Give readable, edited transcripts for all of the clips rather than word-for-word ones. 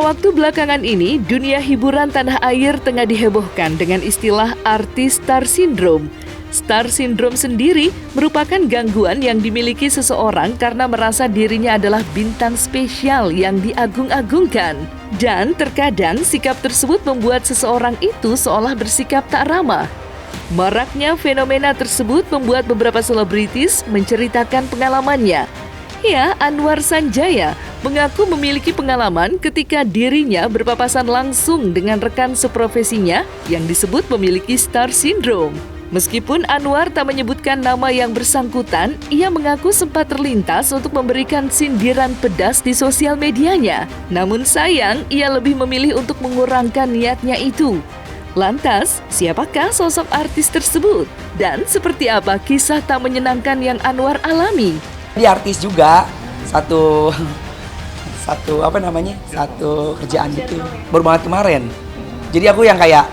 waktu belakangan ini, dunia hiburan tanah air tengah dihebohkan dengan istilah artis star syndrome. Star syndrome sendiri merupakan gangguan yang dimiliki seseorang karena merasa dirinya adalah bintang spesial yang diagung-agungkan. Dan terkadang sikap tersebut membuat seseorang itu seolah bersikap tak ramah. Maraknya fenomena tersebut membuat beberapa selebritis menceritakan pengalamannya. Ya, Anwar Sanjaya mengaku memiliki pengalaman ketika dirinya berpapasan langsung dengan rekan seprofesinya yang disebut memiliki star syndrome. Meskipun Anwar tak menyebutkan nama yang bersangkutan, ia mengaku sempat terlintas untuk memberikan sindiran pedas di sosial medianya. Namun sayang, ia lebih memilih untuk mengurangkan niatnya itu. Lantas, siapakah sosok artis tersebut? Dan seperti apa kisah tak menyenangkan yang Anwar alami? Dia artis juga, satu kerjaan gitu. Baru banget kemarin. Jadi aku yang kayak,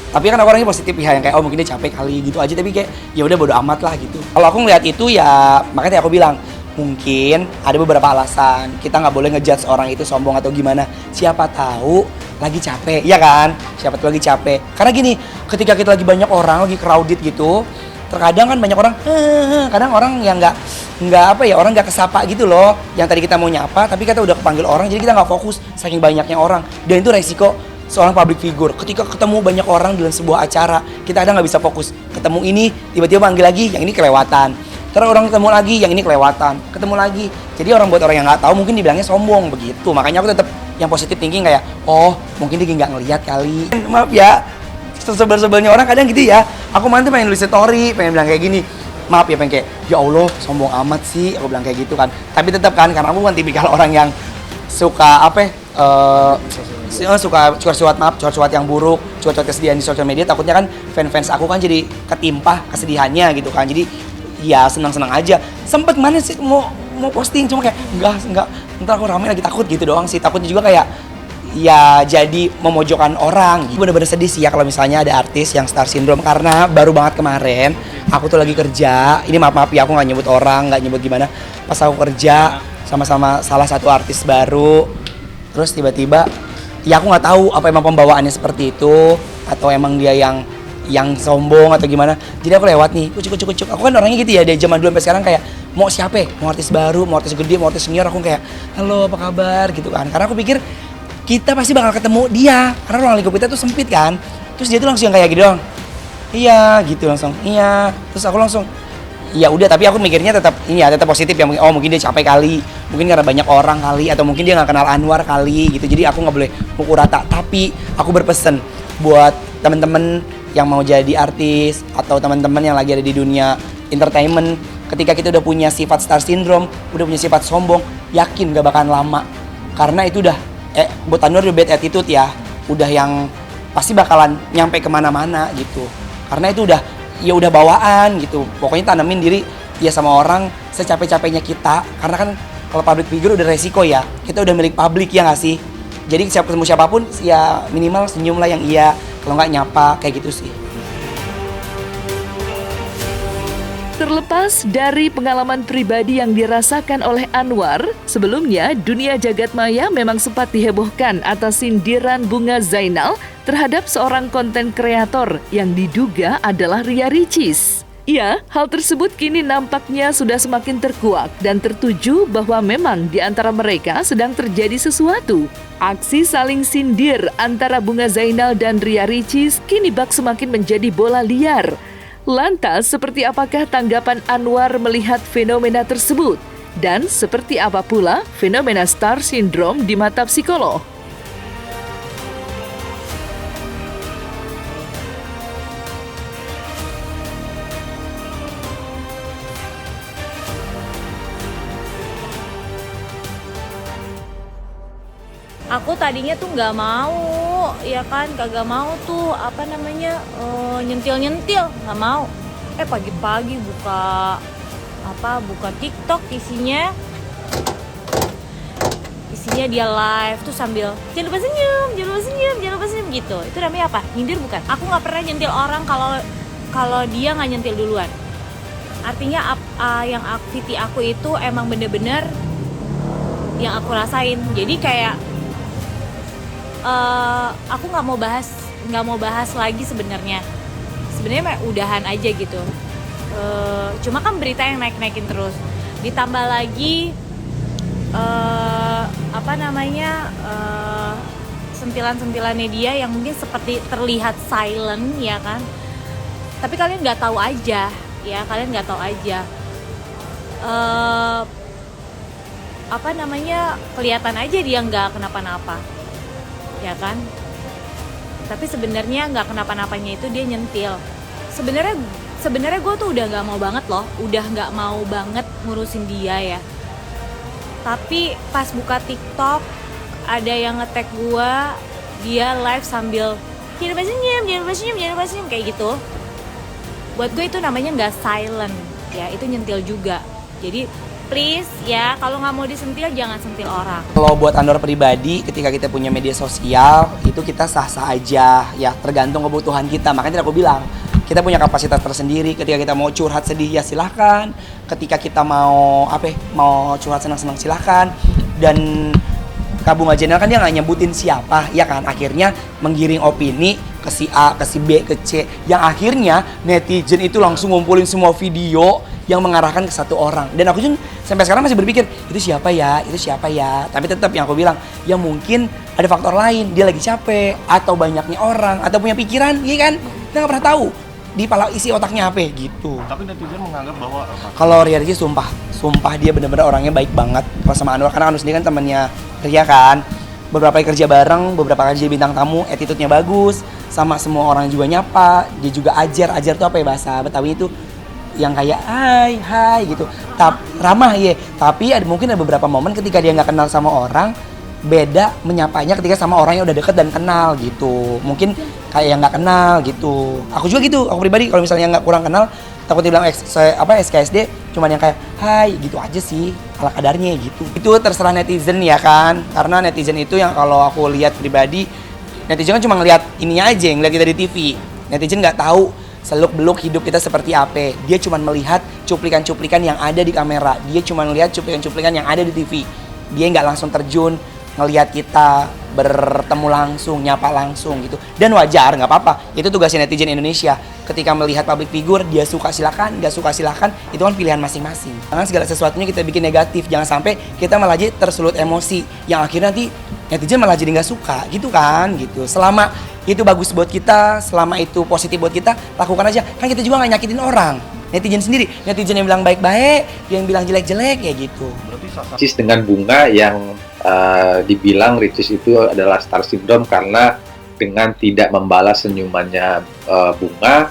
tapi kan aku orangnya positif ya, yang kayak mungkin dia capek kali gitu aja, tapi kayak ya udah bodo amat lah gitu. Kalau aku ngeliat itu ya, makanya aku bilang mungkin ada beberapa alasan. Kita nggak boleh ngejudge orang itu sombong atau gimana. Siapa tahu lagi capek, ya kan? Siapa tahu lagi capek. Karena gini, ketika kita lagi banyak orang, lagi crowded gitu, terkadang kan banyak orang, kadang orang yang orang nggak kesapa gitu loh. Yang tadi kita mau nyapa, tapi kita udah kepanggil orang, jadi kita nggak fokus saking banyaknya orang. Dan itu resiko seorang public figure. Ketika ketemu banyak orang dalam sebuah acara, kita kadang nggak bisa fokus. Ketemu ini, tiba-tiba panggil lagi, yang ini kelewatan. Terus orang ketemu lagi, yang ini kelewatan. Ketemu lagi. Jadi buat orang yang nggak tahu mungkin dibilangnya sombong begitu. Makanya aku tetap yang positif thinking kayak, oh mungkin dia nggak ngelihat kali. Maaf ya, sebel-sebelnya orang kadang gitu ya. Aku nanti pengen nulis story, pengen bilang kayak gini. Maaf ya, pengen kayak, ya Allah sombong amat sih, aku bilang kayak gitu kan. Tapi tetap kan, karena aku kan tipikal orang yang suka suka cuat-cuat yang buruk, cuat-cuat kesedihan di sosial media. Takutnya kan fans aku kan jadi ketimpa kesedihannya gitu kan. Jadi ya senang-senang aja. Sempet mana sih mau posting, cuma kayak enggak, ntar aku rame lagi, takut gitu doang sih. Takutnya juga kayak ya jadi memojokkan orang. Bener-bener sedih sih ya kalau misalnya ada artis yang star syndrome, karena baru banget kemarin aku tuh lagi kerja. Ini maaf ya, aku nggak nyebut orang, nggak nyebut gimana. Pas aku kerja sama-sama salah satu artis baru, terus tiba-tiba ya aku nggak tahu apa emang pembawaannya seperti itu atau emang dia yang sombong atau gimana. Jadi aku lewat nih, kucuk. Aku kan orangnya gitu ya, dari zaman dulu sampai sekarang kayak mau siapa? Mau artis baru, mau artis gede, mau artis senior, aku kayak halo apa kabar gitu kan. Karena aku pikir kita pasti bakal ketemu dia, karena ruang lingkup kita tuh sempit kan. Terus dia tuh langsung yang kayak gitu dong. Iya gitu langsung. Iya. Terus aku langsung ya udah, tapi aku mikirnya tetap positif ya. Oh mungkin dia capek kali, mungkin karena banyak orang kali, atau mungkin dia nggak kenal Anwar kali gitu. Jadi aku nggak boleh pukul rata. Tapi aku berpesan buat temen-temen yang mau jadi artis atau teman-teman yang lagi ada di dunia entertainment, ketika kita udah punya sifat star syndrome, udah punya sifat sombong, yakin gak bakalan lama. Karena itu udah buat Anwar udah bad attitude ya, udah yang pasti bakalan nyampe kemana-mana gitu. Karena itu udah bawaan gitu. Pokoknya tanamin diri ya sama orang secapek-capeknya kita, karena kan kalau public figure udah resiko ya, kita udah milik publik ya nggak sih. Jadi ketemu siapapun ya minimal senyum lah yang iya, kalau nggak nyapa kayak gitu sih. Terlepas dari pengalaman pribadi yang dirasakan oleh Anwar, sebelumnya dunia jagadmaya memang sempat dihebohkan atas sindiran Bunga Zainal terhadap seorang konten kreator yang diduga adalah Ria Ricis. Ya, hal tersebut kini nampaknya sudah semakin terkuak dan tertuju bahwa memang di antara mereka sedang terjadi sesuatu. Aksi saling sindir antara Bunga Zainal dan Ria Ricis kini bak semakin menjadi bola liar. Lantas, seperti apakah tanggapan Anwar melihat fenomena tersebut? Dan seperti apa pula fenomena star syndrome di mata psikolog? Aku tadinya tuh nggak mau, ya kan, kagak mau tuh nyentil, nggak mau. Pagi-pagi buka TikTok, isinya dia live tuh sambil jangan lupa senyum gitu. Itu namanya apa? Nyindir bukan? Aku nggak pernah nyentil orang kalau dia nggak nyentil duluan. Artinya yang aktiviti aku itu emang bener-bener yang aku rasain. Jadi kayak aku nggak mau bahas lagi sebenarnya mah udahan aja gitu. Cuma kan berita yang naik-naikin terus, ditambah lagi sentilan-sentilannya dia yang mungkin seperti terlihat silent ya kan, tapi kalian nggak tahu aja kelihatan aja dia nggak kenapa-napa ya kan, tapi sebenarnya nggak kenapa-napanya itu dia nyentil. Sebenarnya gue tuh udah nggak mau banget ngurusin dia ya, tapi pas buka TikTok ada yang nge-tag gue, dia live sambil jangan lupa senyum kayak gitu. Buat gue itu namanya nggak silent ya, itu nyentil juga. Jadi please ya, kalau nggak mau disentil jangan sentil orang. Kalau buat Andor pribadi, ketika kita punya media sosial itu kita sah-sah aja ya, tergantung kebutuhan kita. Makanya tadi aku bilang, kita punya kapasitas tersendiri. Ketika kita mau curhat sedih ya silahkan, ketika kita mau curhat senang-senang silahkan. Dan Kak Bunga Jenel kan dia nggak nyebutin siapa ya kan, akhirnya menggiring opini ke si A, ke si B, ke C, yang akhirnya netizen itu langsung ngumpulin semua video yang mengarahkan ke satu orang. Dan aku sampai sekarang masih berpikir, itu siapa ya. Tapi tetap yang aku bilang, ya mungkin ada faktor lain, dia lagi capek, atau banyaknya orang, atau punya pikiran, iya kan? Kita nggak pernah tahu di pala isi otaknya apa gitu. Tapi netizen menganggap bahwa Kalau Ria Rizky sumpah dia bener-bener orangnya baik banget kalau sama Anwar, karena Anwar sendiri kan temannya Ria kan. Beberapa kali kerja bareng, beberapa kali jadi bintang tamu, attitude-nya bagus, sama semua orang juga nyapa, dia juga ajar tuh apa ya bahasa Betawi itu, yang kayak hai gitu, ramah ya. Tapi mungkin ada beberapa momen ketika dia nggak kenal sama orang, beda menyapanya ketika sama orang yang udah deket dan kenal gitu. Mungkin kayak yang nggak kenal gitu. Aku juga gitu, aku pribadi kalau misalnya nggak kurang kenal, takut dibilang SKSD, cuman yang kayak hai gitu aja sih, ala kadarnya gitu. Itu terserah netizen ya kan, karena netizen itu yang kalau aku lihat pribadi, netizen kan cuma ngelihat ininya aja, ngelihat kita di TV. Netizen nggak tahu seluk-beluk hidup kita seperti apa. Dia cuma melihat cuplikan-cuplikan yang ada di kamera. Dia cuma melihat cuplikan-cuplikan yang ada di TV. Dia nggak langsung terjun ngelihat kita bertemu langsung, nyapa langsung gitu. Dan wajar, nggak apa-apa. Itu tugasnya netizen Indonesia. Ketika melihat public figure, dia suka silakan, nggak suka silakan. Itu kan pilihan masing-masing. Jangan segala sesuatunya kita bikin negatif. Jangan sampai kita malah jadi tersulut emosi, yang akhirnya nanti netizen malah jadi nggak suka gitu kan gitu. Selama itu bagus buat kita, selama itu positif buat kita, lakukan aja. Kan kita juga nggak nyakitin orang. Netizen sendiri, netizen yang bilang baik-baik, yang bilang jelek-jelek ya gitu. Ricis dengan Bunga yang dibilang Ricis itu adalah star syndrome karena dengan tidak membalas senyumannya Bunga,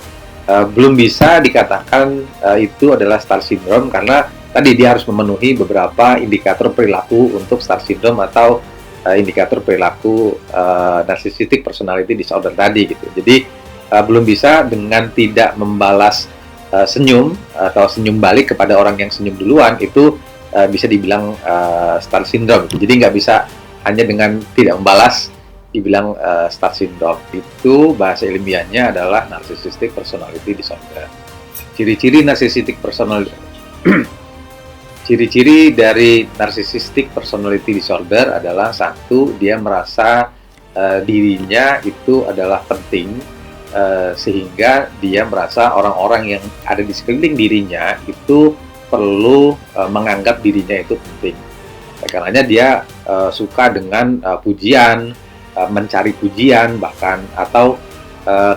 belum bisa dikatakan itu adalah star syndrome, karena tadi dia harus memenuhi beberapa indikator perilaku untuk star syndrome atau indikator perilaku narcissistic personality disorder tadi gitu. Jadi belum bisa dengan tidak membalas senyum atau senyum balik kepada orang yang senyum duluan, itu bisa dibilang star syndrome. Jadi nggak bisa hanya dengan tidak membalas dibilang star syndrome. Itu bahasa ilmiahnya adalah narcissistic personality disorder. Ciri-ciri narcissistic personality Ciri-ciri dari narcissistic personality disorder adalah, satu, dia merasa dirinya itu adalah penting, sehingga dia merasa orang-orang yang ada di sekeliling dirinya itu perlu menganggap dirinya itu penting. Karenanya dia suka dengan pujian, mencari pujian bahkan, atau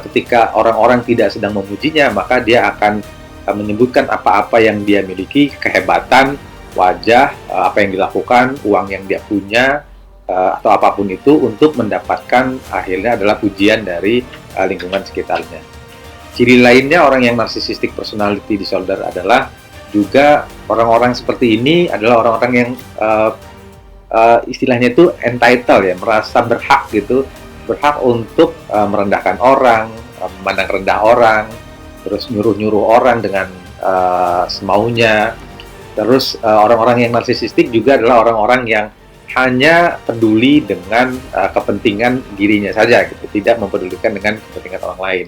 ketika orang-orang tidak sedang memujinya, maka dia akan menyebutkan apa-apa yang dia miliki, kehebatan, wajah, apa yang dilakukan, uang yang dia punya, atau apapun itu, untuk mendapatkan akhirnya adalah pujian dari lingkungan sekitarnya. Ciri lainnya orang yang narcissistic personality disorder adalah juga orang-orang seperti ini adalah orang-orang yang istilahnya itu entitled ya, merasa berhak gitu, berhak untuk merendahkan orang, memandang rendah orang, terus nyuruh-nyuruh orang dengan semaunya. Terus orang-orang yang narsisistik juga adalah orang-orang yang hanya peduli dengan kepentingan dirinya saja gitu, tidak mempedulikan dengan kepentingan orang lain.